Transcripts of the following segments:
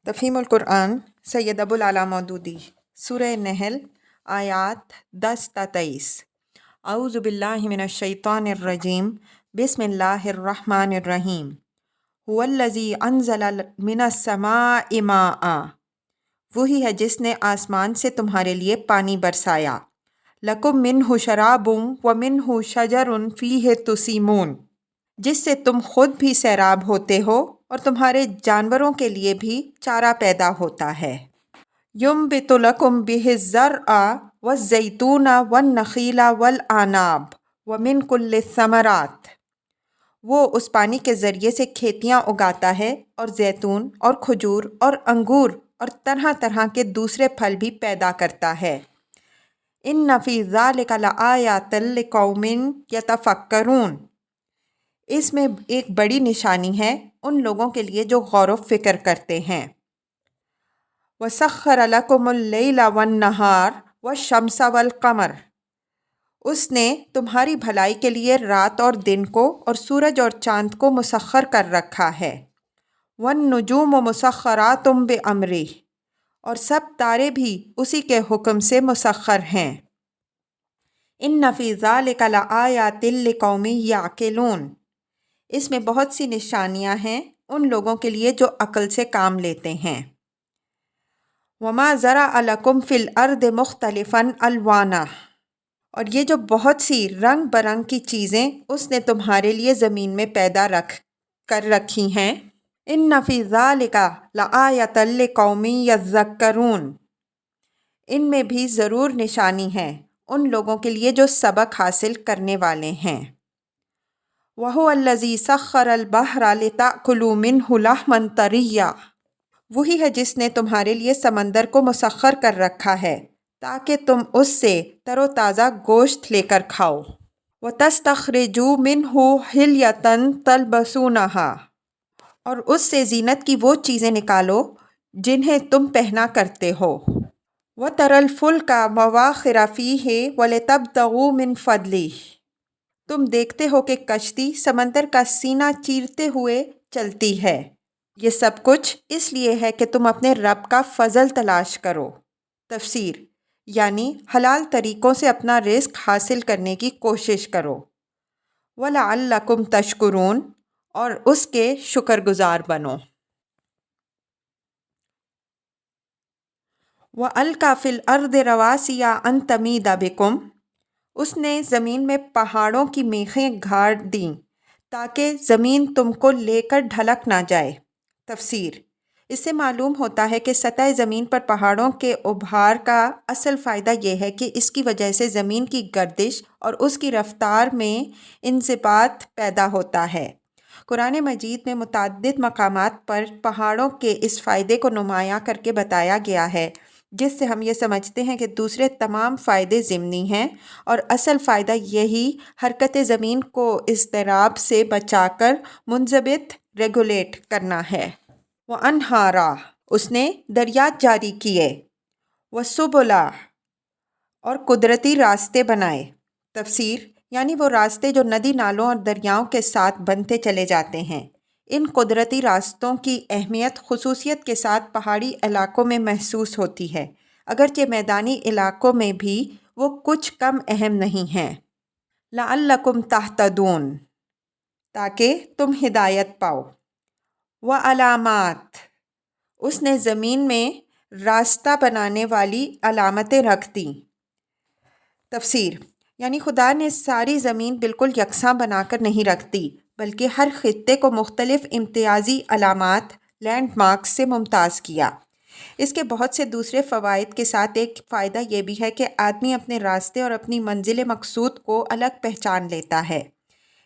تفہیم القرآن سید ابو العلا مودودی سورہ نحل آیات 10 تا 23۔ اعوذ باللہ من الشیطان الرجیم بسم اللہ الرحمن الرحیم هو الذی انزل من السماء ماء، وہی ہے جس نے آسمان سے تمہارے لیے پانی برسایا۔ لکم منہ شراب ومنہ شجر فیہ تسیمون، جس سے تم خود بھی سیراب ہوتے ہو اور تمہارے جانوروں کے لیے بھی چارہ پیدا ہوتا ہے۔ یُنبت لکم بہ الزرع والزیتون والنخیل والعناب ومن کل الثمرات، وہ اس پانی کے ذریعے سے کھیتیاں اگاتا ہے اور زیتون اور کھجور اور انگور اور طرح طرح کے دوسرے پھل بھی پیدا کرتا ہے۔ ان فی ذلک لآیات لقوم یتفکرون، اس میں ایک بڑی نشانی ہے ان لوگوں کے لیے جو غور و فکر کرتے ہیں۔ وَسَخَّرَ لَكُمُ اللَّيْلَ وَالنَّهَارَ وَالشَّمْسَ وَالْقَمَرَ، اس نے تمہاری بھلائی کے لیے رات اور دن کو اور سورج اور چاند کو مسخر کر رکھا ہے۔ وَالنُّجُومُ مُسَخَّرَاتٌ بِأَمْرِهِ، اور سب تارے بھی اسی کے حکم سے مسخر ہیں۔ إِنَّ فِي ذَلِكَ لَآيَاتٍ لِقَوْمٍ يَعْقِلُونَ، اس میں بہت سی نشانیاں ہیں ان لوگوں کے لیے جو عقل سے کام لیتے ہیں۔ وَمَا زَرَعَ لَكُمْ فِي الْأَرْضِ مُخْتَلِفًا أَلْوَانَهُ، اور یہ جو بہت سی رنگ برنگ کی چیزیں اس نے تمہارے لیے زمین میں پیدا کر رکھی ہیں۔ إِنَّ فِي ذَلِكَ لَآيَةً لِقَوْمٍ يَذَّكَّرُونَ، ان میں بھی ضرور نشانی ہے ان لوگوں کے لیے جو سبق حاصل کرنے والے ہیں۔ وَهُوَ الَّذِي سَخَّرَ الْبَحْرَ لِتَأْكُلُوا مِنْهُ لَحْمًا طَرِيًّا، وہی ہے جس نے تمہارے لیے سمندر کو مسخر کر رکھا ہے تاکہ تم اس سے تر و تازہ گوشت لے کر کھاؤ۔ وَتَسْتَخْرِجُوا مِنْهُ حِلْيَةً تَلْبَسُونَهَا، اور اس سے زینت کی وہ چیزیں نکالو جنہیں تم پہنا کرتے ہو۔ وَتَرَى الْفُلْكَ مَوَاخِرَ فِيهِ وَلِتَبْتَغُوا مِنْ فَضْلِهِ، تم دیکھتے ہو کہ کشتی سمندر کا سینہ چیرتے ہوئے چلتی ہے، یہ سب کچھ اس لیے ہے کہ تم اپنے رب کا فضل تلاش کرو۔ تفسیر، یعنی حلال طریقوں سے اپنا رزق حاصل کرنے کی کوشش کرو۔ وَلَعَلَّكُمْ تَشْكُرُونَ، اور اس کے شکر گزار بنو۔ وَأَلْقَى فِي الْأَرْضِ رَوَاسِيَ أَن تَمِيدَ بِكُمْ، اس نے زمین میں پہاڑوں کی میخیں گاڑ دیں تاکہ زمین تم کو لے کر ڈھلک نہ جائے۔ تفسیر، اس سے معلوم ہوتا ہے کہ سطح زمین پر پہاڑوں کے ابھار کا اصل فائدہ یہ ہے کہ اس کی وجہ سے زمین کی گردش اور اس کی رفتار میں انضباط پیدا ہوتا ہے۔ قرآن مجید میں متعدد مقامات پر پہاڑوں کے اس فائدے کو نمایاں کر کے بتایا گیا ہے، جس سے ہم یہ سمجھتے ہیں کہ دوسرے تمام فائدے ضمنی ہیں اور اصل فائدہ یہی حرکت زمین کو اضطراب سے بچا کر منضبط ریگولیٹ کرنا ہے۔ وَأَنْہَارًا، اس نے دریات جاری کیے۔ وَسُبُلًا، اور قدرتی راستے بنائے۔ تفسیر، یعنی وہ راستے جو ندی نالوں اور دریاؤں کے ساتھ بنتے چلے جاتے ہیں۔ ان قدرتی راستوں کی اہمیت خصوصیت کے ساتھ پہاڑی علاقوں میں محسوس ہوتی ہے، اگرچہ میدانی علاقوں میں بھی وہ کچھ کم اہم نہیں ہیں۔ لَعَلَّكُمْ تَهْتَدُونَ، تاکہ تم ہدایت پاؤ۔ وَعَلَامَاتٍ، اس نے زمین میں راستہ بنانے والی علامتیں رکھ دیں۔ تفسیر، یعنی خدا نے ساری زمین بالکل یکساں بنا کر نہیں رکھتی، بلکہ ہر خطے کو مختلف امتیازی علامات لینڈ مارکس سے ممتاز کیا۔ اس کے بہت سے دوسرے فوائد کے ساتھ ایک فائدہ یہ بھی ہے کہ آدمی اپنے راستے اور اپنی منزل مقصود کو الگ پہچان لیتا ہے۔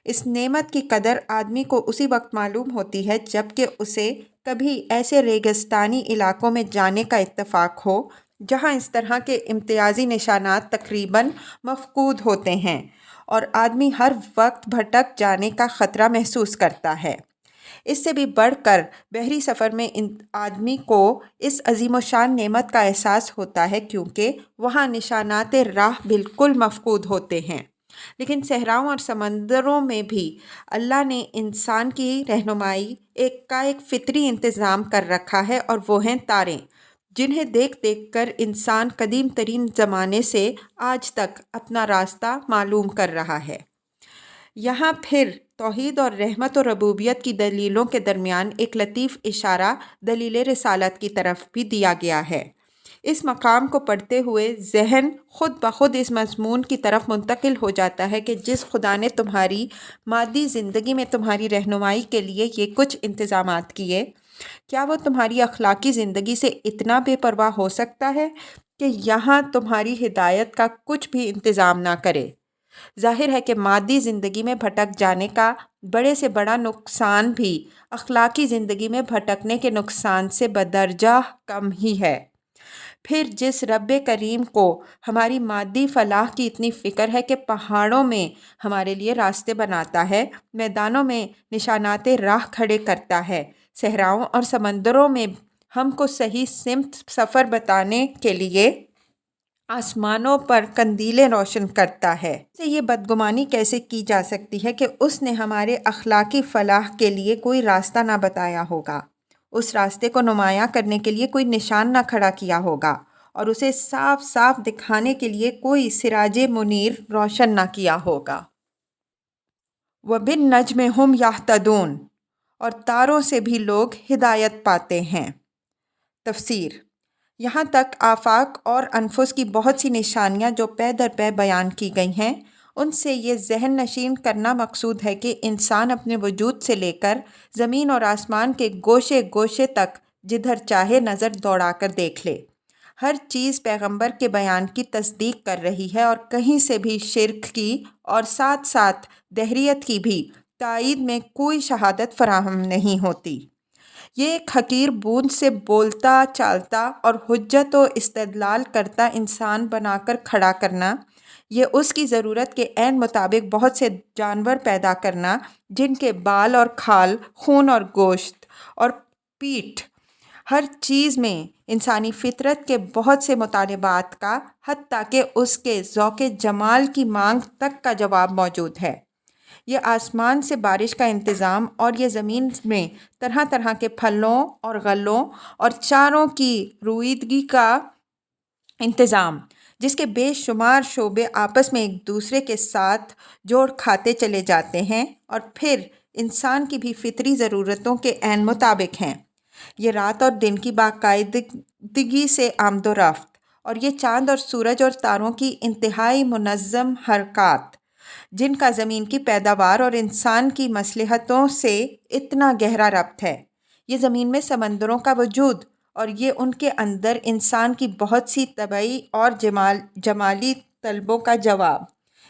اس نعمت کی قدر آدمی کو اسی وقت معلوم ہوتی ہے جب کہ اسے کبھی ایسے ریگستانی علاقوں میں جانے کا اتفاق ہو جہاں اس طرح کے امتیازی نشانات تقریباً مفقود ہوتے ہیں اور آدمی ہر وقت بھٹک جانے کا خطرہ محسوس کرتا ہے۔ اس سے بھی بڑھ کر بحری سفر میں آدمی کو اس عظیم و شان نعمت کا احساس ہوتا ہے کیونکہ وہاں نشانات راہ بالکل مفقود ہوتے ہیں لیکن صحراؤں اور سمندروں میں بھی اللہ نے انسان کی رہنمائی کا ایک فطری انتظام کر رکھا ہے، اور وہ ہیں تارے، جنہیں دیکھ دیکھ کر انسان قدیم ترین زمانے سے آج تک اپنا راستہ معلوم کر رہا ہے۔ یہاں پھر توحید اور رحمت و ربوبیت کی دلیلوں کے درمیان ایک لطیف اشارہ دلیل رسالت کی طرف بھی دیا گیا ہے۔ اس مقام کو پڑھتے ہوئے ذہن خود بخود اس مضمون کی طرف منتقل ہو جاتا ہے کہ جس خدا نے تمہاری مادی زندگی میں تمہاری رہنمائی کے لیے یہ کچھ انتظامات کیے، کیا وہ تمہاری اخلاقی زندگی سے اتنا بے پرواہ ہو سکتا ہے کہ یہاں تمہاری ہدایت کا کچھ بھی انتظام نہ کرے؟ ظاہر ہے کہ مادی زندگی میں بھٹک جانے کا بڑے سے بڑا نقصان بھی اخلاقی زندگی میں بھٹکنے کے نقصان سے بدرجہ کم ہی ہے۔ پھر جس رب کریم کو ہماری مادی فلاح کی اتنی فکر ہے کہ پہاڑوں میں ہمارے لیے راستے بناتا ہے، میدانوں میں نشانات راہ کھڑے کرتا ہے، صحراؤں اور سمندروں میں ہم کو صحیح سمت سفر بتانے کے لیے آسمانوں پر قندیلیں روشن کرتا ہے، سے یہ بدگمانی کیسے کی جا سکتی ہے کہ اس نے ہمارے اخلاقی فلاح کے لیے کوئی راستہ نہ بتایا ہوگا، اس راستے کو نمایاں کرنے کے لیے کوئی نشان نہ کھڑا کیا ہوگا، اور اسے صاف صاف دکھانے کے لیے کوئی سراج منیر روشن نہ کیا ہوگا۔ وَبِالنَّجْمِ هُمْ يَهْتَدُونَ، اور تاروں سے بھی لوگ ہدایت پاتے ہیں۔ تفسیر: یہاں تک آفاق اور انفس کی بہت سی نشانیاں جو پے در پے بیان کی گئی ہیں، ان سے یہ ذہن نشین کرنا مقصود ہے کہ انسان اپنے وجود سے لے کر زمین اور آسمان کے گوشے گوشے تک جدھر چاہے نظر دوڑا کر دیکھ لے، ہر چیز پیغمبر کے بیان کی تصدیق کر رہی ہے، اور کہیں سے بھی شرک کی اور ساتھ ساتھ دہریت کی بھی تائید میں کوئی شہادت فراہم نہیں ہوتی۔ یہ ایک حقیر بوند سے بولتا چالتا اور حجت و استدلال کرتا انسان بنا کر کھڑا کرنا، یہ اس کی ضرورت کے عین مطابق بہت سے جانور پیدا کرنا جن کے بال اور کھال، خون اور گوشت اور پیٹھ، ہر چیز میں انسانی فطرت کے بہت سے مطالبات کا، حتیٰ کہ اس کے ذوق جمال کی مانگ تک کا جواب موجود ہے۔ یہ آسمان سے بارش کا انتظام، اور یہ زمین میں طرح طرح کے پھلوں اور غلوں اور چاروں کی رویدگی کا انتظام، جس کے بے شمار شعبے آپس میں ایک دوسرے کے ساتھ جوڑ کھاتے چلے جاتے ہیں، اور پھر انسان کی بھی فطری ضرورتوں کے عین مطابق ہیں۔ یہ رات اور دن کی باقاعدگی سے آمد و رفت، اور یہ چاند اور سورج اور تاروں کی انتہائی منظم حرکات، جن کا زمین کی پیداوار اور انسان کی مصلحتوں سے اتنا گہرا ربط ہے، یہ زمین میں سمندروں کا وجود، اور یہ ان کے اندر انسان کی بہت سی طبعی اور جمالی طلبوں کا جواب،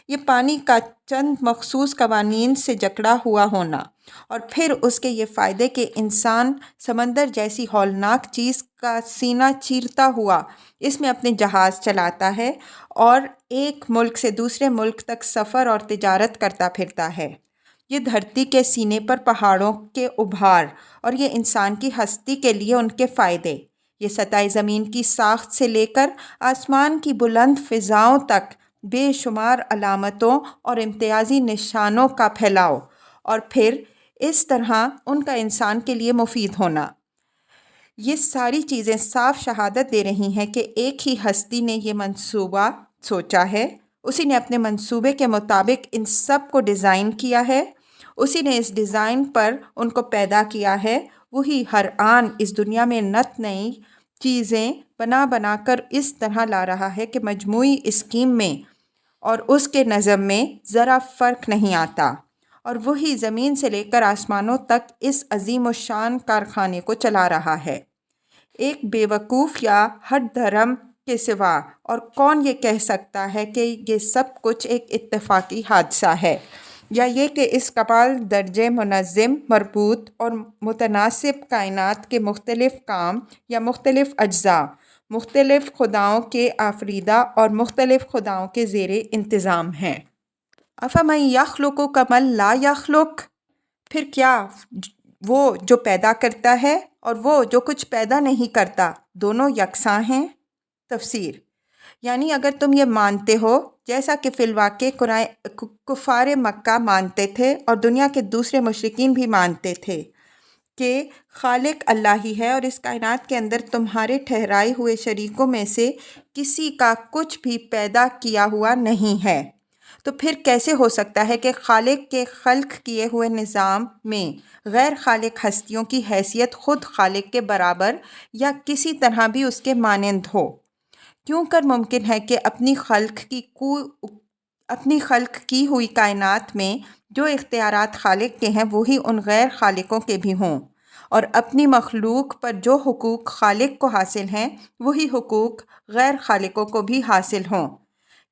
یہ پانی کا چند مخصوص قوانین سے جکڑا ہوا ہونا، اور پھر اس کے یہ فائدے کہ انسان سمندر جیسی ہولناک چیز کا سینہ چیرتا ہوا اس میں اپنے جہاز چلاتا ہے اور ایک ملک سے دوسرے ملک تک سفر اور تجارت کرتا پھرتا ہے۔ یہ دھرتی کے سینے پر پہاڑوں کے ابھار، اور یہ انسان کی ہستی کے لیے ان کے فائدے، یہ سطح زمین کی ساخت سے لے کر آسمان کی بلند فضاؤں تک بے شمار علامتوں اور امتیازی نشانوں کا پھیلاؤ، اور پھر اس طرح ان کا انسان کے لیے مفید ہونا، یہ ساری چیزیں صاف شہادت دے رہی ہیں کہ ایک ہی ہستی نے یہ منصوبہ سوچا ہے، اسی نے اپنے منصوبے کے مطابق ان سب کو ڈیزائن کیا ہے، اسی نے اس ڈیزائن پر ان کو پیدا کیا ہے، وہی ہر آن اس دنیا میں نت نئی چیزیں بنا بنا کر اس طرح لا رہا ہے کہ مجموعی اسکیم میں اور اس کے نظم میں ذرا فرق نہیں آتا، اور وہی زمین سے لے کر آسمانوں تک اس عظیم الشان کارخانے کو چلا رہا ہے۔ ایک بے وقوف یا ہٹ دھرم کے سوا اور کون یہ کہہ سکتا ہے کہ یہ سب کچھ ایک اتفاقی حادثہ ہے، یا یہ کہ اس کمال درجے منظم، مربوط اور متناسب کائنات کے مختلف کام یا مختلف اجزاء، مختلف خداؤں کے آفریدہ اور مختلف خداؤں کے زیر انتظام ہیں۔ افمن یخلق کمن لا یخلق، پھر کیا وہ جو پیدا کرتا ہے اور وہ جو کچھ پیدا نہیں کرتا دونوں یکساں ہیں؟ تفسیر: یعنی اگر تم یہ مانتے ہو جیسا کہ فی الواقع کفار مکہ مانتے تھے اور دنیا کے دوسرے مشرکین بھی مانتے تھے کہ خالق اللہ ہی ہے اور اس کائنات کے اندر تمہارے ٹھہرائے ہوئے شریکوں میں سے کسی کا کچھ بھی پیدا کیا ہوا نہیں ہے، تو پھر کیسے ہو سکتا ہے کہ خالق کے خلق کیے ہوئے نظام میں غیر خالق ہستیوں کی حیثیت خود خالق کے برابر یا کسی طرح بھی اس کے مانند ہو؟ کیوں کر ممکن ہے کہ اپنی خلق کی ہوئی کائنات میں جو اختیارات خالق کے ہیں وہی ان غیر خالقوں کے بھی ہوں، اور اپنی مخلوق پر جو حقوق خالق کو حاصل ہیں وہی حقوق غیر خالقوں کو بھی حاصل ہوں؟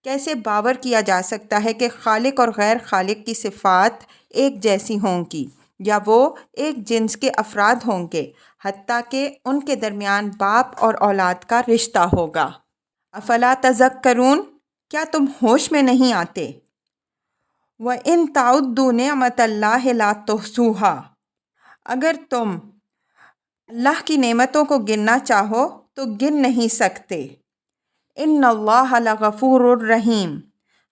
کیسے باور کیا جا سکتا ہے کہ خالق اور غیر خالق کی صفات ایک جیسی ہوں گی یا وہ ایک جنس کے افراد ہوں گے، حتیٰ کہ ان کے درمیان باپ اور اولاد کا رشتہ ہوگا؟ افلا تذکرون، کیا تم ہوش میں نہیں آتے؟ وَإِن تَعُدُّوا نِعْمَتَ اللَّهِ لَا تُحْصُوهَا، اگر تم اللہ کی نعمتوں کو گننا چاہو تو گن نہیں سکتے۔ ان اللہ لغفور الرحیم،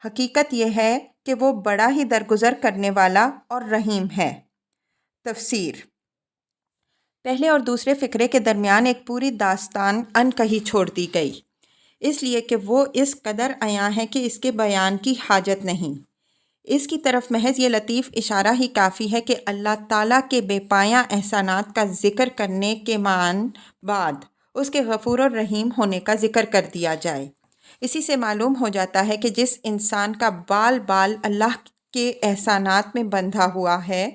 حقیقت یہ ہے کہ وہ بڑا ہی درگزر کرنے والا اور رحیم ہے۔ تفسیر: پہلے اور دوسرے فقرے کے درمیان ایک پوری داستان ان کہی چھوڑ دی گئی، اس لیے کہ وہ اس قدر عیاں ہے کہ اس کے بیان کی حاجت نہیں۔ اس کی طرف محض یہ لطیف اشارہ ہی کافی ہے کہ اللہ تعالیٰ کے بے پایاں احسانات کا ذکر کرنے کے بعد اس کے غفور الرحیم ہونے کا ذکر کر دیا جائے۔ اسی سے معلوم ہو جاتا ہے کہ جس انسان کا بال بال اللہ کے احسانات میں بندھا ہوا ہے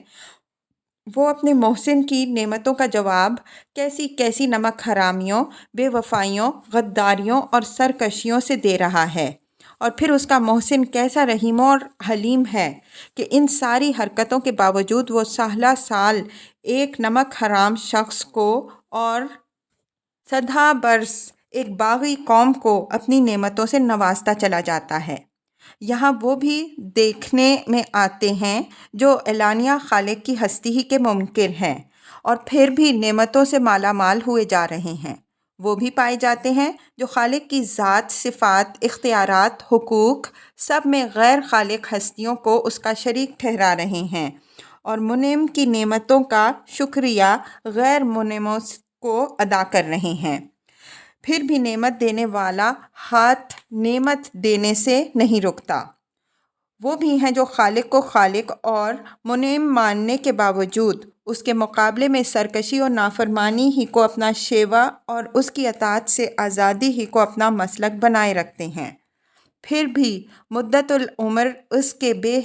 وہ اپنے محسن کی نعمتوں کا جواب کیسی کیسی نمک حرامیوں، بے وفائیوں، غداریوں اور سرکشیوں سے دے رہا ہے، اور پھر اس کا محسن کیسا رحیم اور حلیم ہے کہ ان ساری حرکتوں کے باوجود وہ سالہ سال ایک نمک حرام شخص کو اور سدھا برس ایک باغی قوم کو اپنی نعمتوں سے نوازتا چلا جاتا ہے۔ یہاں وہ بھی دیکھنے میں آتے ہیں جو اعلانیہ خالق کی ہستی ہی کے منکر ہیں اور پھر بھی نعمتوں سے مالا مال ہوئے جا رہے ہیں، وہ بھی پائے جاتے ہیں جو خالق کی ذات، صفات، اختیارات، حقوق سب میں غیر خالق ہستیوں کو اس کا شریک ٹھہرا رہے ہیں اور منعم کی نعمتوں کا شکریہ غیر منعموں کو ادا کر رہے ہیں۔ پھر بھی نعمت دینے والا ہاتھ نعمت دینے سے نہیں رکتا۔ وہ بھی ہیں جو خالق کو خالق اور منعم ماننے کے باوجود اس کے مقابلے میں سرکشی اور نافرمانی ہی کو اپنا شیوا اور اس کی اطاعت سے آزادی ہی کو اپنا مسلک بنائے رکھتے ہیں۔ پھر بھی مدت العمر اس کے بے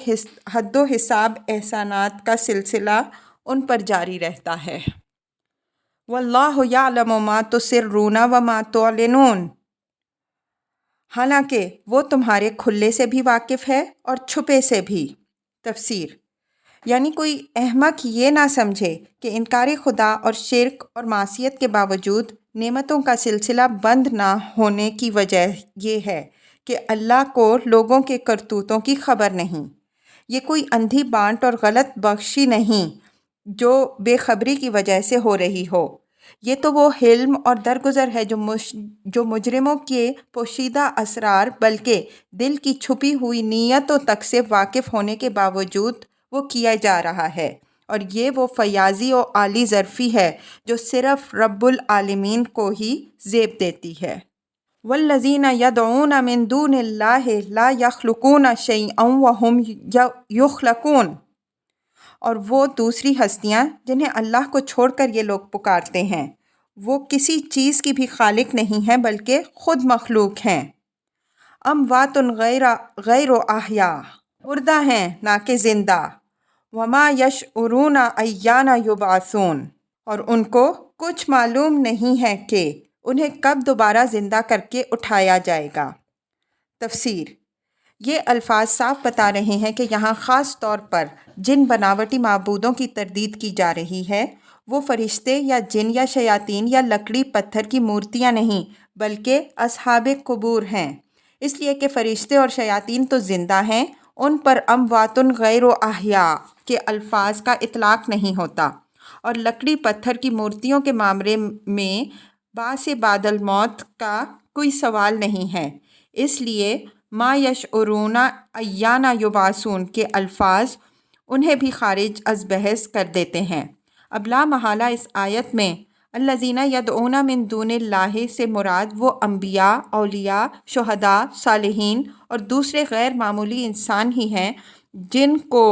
حد و حساب احسانات کا سلسلہ ان پر جاری رہتا ہے۔ واللہ یعلم ما تسرون وما تعلنون، حالانکہ وہ تمہارے کھلے سے بھی واقف ہے اور چھپے سے بھی۔ تفسیر: یعنی کوئی احمق یہ نہ سمجھے کہ انکار خدا اور شرک اور معصیت کے باوجود نعمتوں کا سلسلہ بند نہ ہونے کی وجہ یہ ہے کہ اللہ کو لوگوں کے کرتوتوں کی خبر نہیں۔ یہ کوئی اندھی بانٹ اور غلط بخشی نہیں جو بے خبری کی وجہ سے ہو رہی ہو، یہ تو وہ حلم اور درگزر ہے جو مجرموں کے پوشیدہ اسرار بلکہ دل کی چھپی ہوئی نیتوں تک سے واقف ہونے کے باوجود وہ کیا جا رہا ہے، اور یہ وہ فیاضی و عالی ظرفی ہے جو صرف رب العالمین کو ہی زیب دیتی ہے۔ والذین یدعون من دون اللہ لا یخلقون شیئا وہم یخلقون، اور وہ دوسری ہستیاں جنہیں اللہ کو چھوڑ کر یہ لوگ پکارتے ہیں وہ کسی چیز کی بھی خالق نہیں ہیں بلکہ خود مخلوق ہیں۔ اموات غیر احیاء، مردہ ہیں نہ کہ زندہ۔ وما یشعرون ایان یبعثون، اور ان کو کچھ معلوم نہیں ہے کہ انہیں کب دوبارہ زندہ کر کے اٹھایا جائے گا۔ تفسیر: یہ الفاظ صاف بتا رہے ہیں کہ یہاں خاص طور پر جن بناوٹی معبودوں کی تردید کی جا رہی ہے وہ فرشتے یا جن یا شیاطین یا لکڑی پتھر کی مورتیاں نہیں بلکہ اصحاب قبور ہیں، اس لیے کہ فرشتے اور شیاطین تو زندہ ہیں، ان پر اموات غیر احیاء کے الفاظ کا اطلاق نہیں ہوتا، اور لکڑی پتھر کی مورتیوں کے معاملے میں بعث بعد الموت کا کوئی سوال نہیں ہے، اس لیے ما یشعرون ایانا یبعثون کے الفاظ انہیں بھی خارج از بحث کر دیتے ہیں۔ اب لا محالہ اس آیت میں الذین یدعون من دون اللہ سے مراد وہ انبیاء، اولیاء، شہداء، صالحین اور دوسرے غیر معمولی انسان ہی ہیں جن کو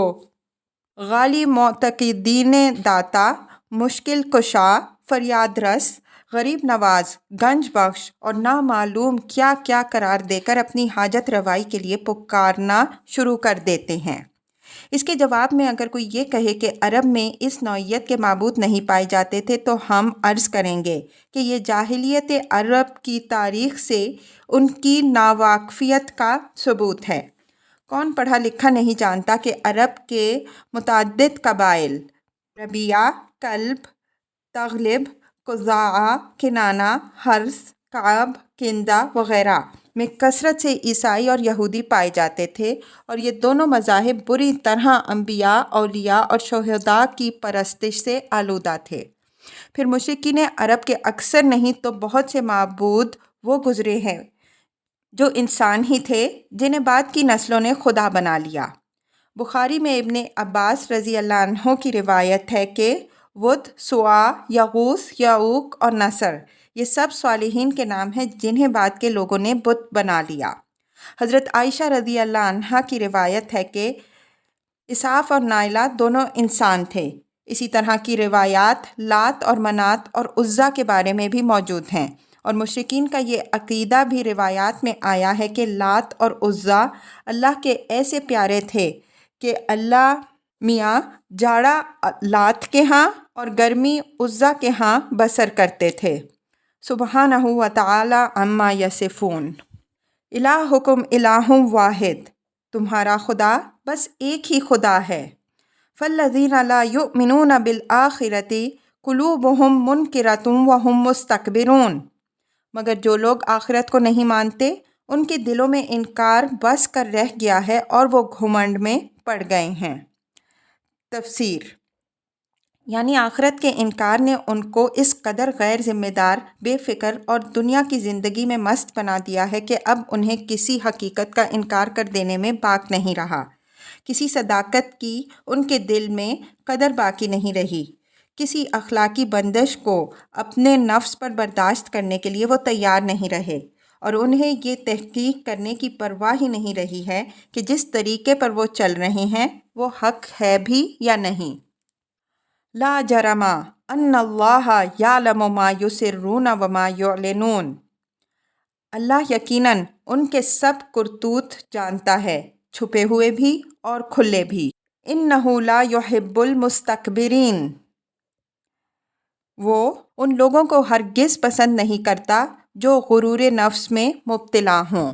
غالی معتقدین داتا، مشکل کشا، فریاد رس، غریب نواز، گنج بخش اور نامعلوم کیا کیا قرار دے کر اپنی حاجت روائی کے لیے پکارنا شروع کر دیتے ہیں۔ اس کے جواب میں اگر کوئی یہ کہے کہ عرب میں اس نوعیت کے معبود نہیں پائے جاتے تھے تو ہم عرض کریں گے کہ یہ جاہلیت عرب کی تاریخ سے ان کی ناواقفیت کا ثبوت ہے۔ کون پڑھا لکھا نہیں جانتا کہ عرب کے متعدد قبائل ربیعہ، کلب، تغلب، خزاعہ، کنانہ، حرث، کعب، کندہ وغیرہ میں کثرت سے عیسائی اور یہودی پائے جاتے تھے، اور یہ دونوں مذاہب بری طرح انبیاء، اولیاء اور شہداء کی پرستش سے آلودہ تھے۔ پھر مشرکین عرب کے اکثر نہیں تو بہت سے معبود وہ گزرے ہیں جو انسان ہی تھے جنہیں بعد کی نسلوں نے خدا بنا لیا۔ بخاری میں ابن عباس رضی اللہ عنہ کی روایت ہے کہ ود، سوا، یغوث، یعوق اور نصر یہ سب صالحین کے نام ہیں جنہیں بعد کے لوگوں نے بت بنا لیا۔ حضرت عائشہ رضی اللہ عنہا کی روایت ہے کہ اسحاف اور نائلہ دونوں انسان تھے۔ اسی طرح کی روایات لات اور منات اور عزا کے بارے میں بھی موجود ہیں، اور مشرکین کا یہ عقیدہ بھی روایات میں آیا ہے کہ لات اور عزا اللہ کے ایسے پیارے تھے کہ اللہ میاں جاڑا لات کے ہاں اور گرمی عزا کے ہاں بسر کرتے تھے۔ سبحانہ و تعالی عما یصفون۔ الہکم الہ واحد، تمہارا خدا بس ایک ہی خدا ہے۔ فالذین لا یؤمنون بالآخرۃ قلوبہم منکرۃ وہم مستکبرون، مگر جو لوگ آخرت کو نہیں مانتے ان کے دلوں میں انکار بس کر رہ گیا ہے اور وہ گھمنڈ میں پڑ گئے ہیں۔ تفسیر: یعنی آخرت کے انکار نے ان کو اس قدر غیر ذمہ دار، بے فکر اور دنیا کی زندگی میں مست بنا دیا ہے کہ اب انہیں کسی حقیقت کا انکار کر دینے میں باک نہیں رہا، کسی صداقت کی ان کے دل میں قدر باقی نہیں رہی، کسی اخلاقی بندش کو اپنے نفس پر برداشت کرنے کے لیے وہ تیار نہیں رہے، اور انہیں یہ تحقیق کرنے کی پرواہ ہی نہیں رہی ہے کہ جس طریقے پر وہ چل رہے ہیں وہ حق ہے بھی یا نہیں۔ لا جرم ان اللہ یعلم ما یسرون وما یعلنون، اللہ یقیناً ان کے سب کرتوت جانتا ہے، چھپے ہوئے بھی اور کھلے بھی۔ انہ لا یحب المستکبرین، وہ ان لوگوں کو ہرگز پسند نہیں کرتا جو غرور نفس میں مبتلا ہوں۔